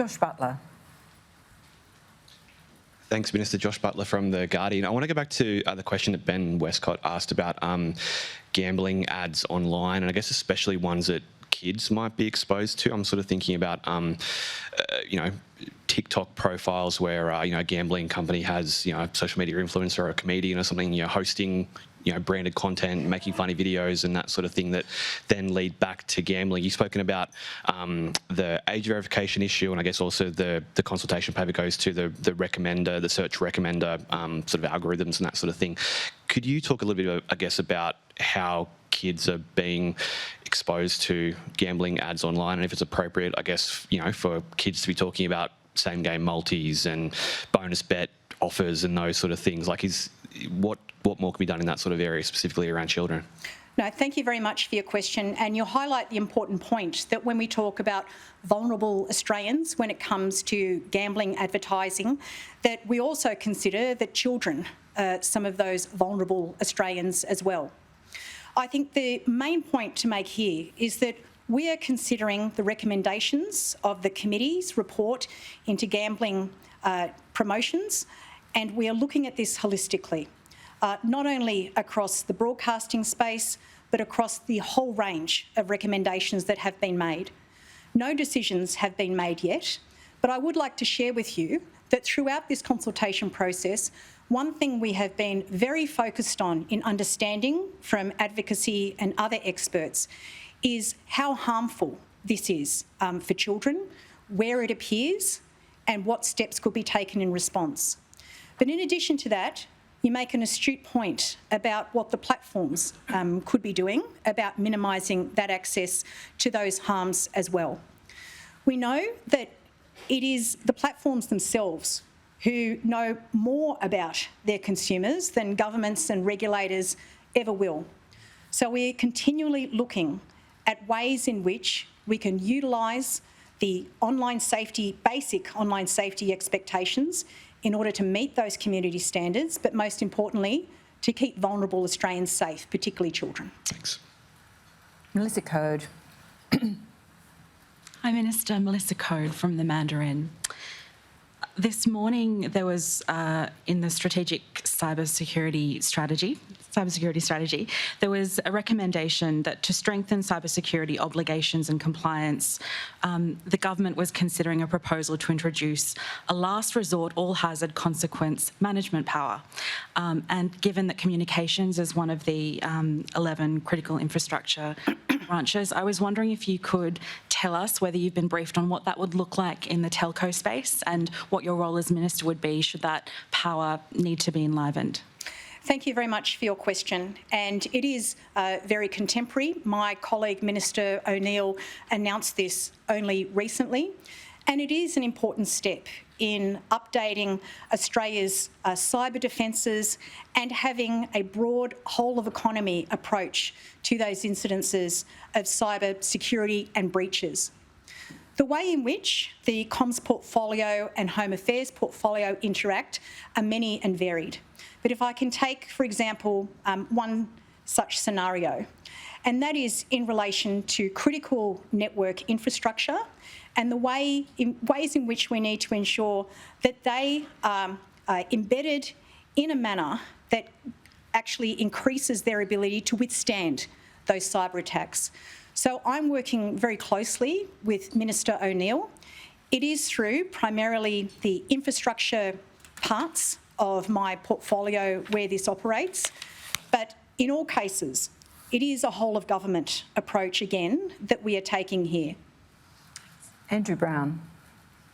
Josh Butler. Thanks, Minister. Josh Butler from The Guardian. I want to go back to the question that Ben Westcott asked about gambling ads online, and I guess especially ones that kids might be exposed to. I'm sort of thinking about, TikTok profiles where, a gambling company has, a social media influencer or a comedian or something, hosting, branded content, making funny videos and that sort of thing that then lead back to gambling. You've spoken about the age verification issue, and I guess also the consultation paper goes to the recommender, the search recommender sort of algorithms and that sort of thing. Could you talk a little bit, I guess, about how kids are being exposed to gambling ads online, and if it's appropriate, I guess, for kids to be talking about same game multis and bonus bet offers and those sort of things? Like, what more can be done in that sort of area, specifically around children? No, thank you very much for your question, and you highlight the important point that when we talk about vulnerable Australians when it comes to gambling advertising, that we also consider that children are some of those vulnerable Australians as well. I think the main point to make here is that we are considering the recommendations of the committee's report into gambling promotions, and we are looking at this holistically, not only across the broadcasting space, but across the whole range of recommendations that have been made. No decisions have been made yet, but I would like to share with you that throughout this consultation process, one thing we have been very focused on in understanding from advocacy and other experts is how harmful this is for children, where it appears, and what steps could be taken in response. But in addition to that, you make an astute point about what the platforms could be doing about minimising that access to those harms as well. We know that it is the platforms themselves who know more about their consumers than governments and regulators ever will. So we're continually looking at ways in which we can utilise the basic online safety expectations in order to meet those community standards, but most importantly, to keep vulnerable Australians safe, particularly children. Thanks. Melissa Code. Hi, Minister. Melissa Code from the Mandarin. This morning, there was, in the strategic cybersecurity strategy, there was a recommendation that to strengthen cybersecurity obligations and compliance, the government was considering a proposal to introduce a last resort all hazard consequence management power. And given that communications is one of the 11 critical infrastructure branches, I was wondering if you could tell us whether you've been briefed on what that would look like in the telco space and what your role as Minister would be should that power need to be enlivened. Thank you very much for your question, and it is very contemporary. My colleague Minister O'Neill announced this only recently, and it is an important step in updating Australia's cyber defences and having a broad whole-of-economy approach to those incidences of cyber security and breaches. The way in which the comms portfolio and home affairs portfolio interact are many and varied. But if I can take, for example, one such scenario, and that is in relation to critical network infrastructure and the ways in which we need to ensure that they are embedded in a manner that actually increases their ability to withstand those cyber attacks. So I'm working very closely with Minister O'Neill. It is through primarily the infrastructure parts of my portfolio where this operates, but in all cases, it is a whole of government approach again that we are taking here. Andrew Brown.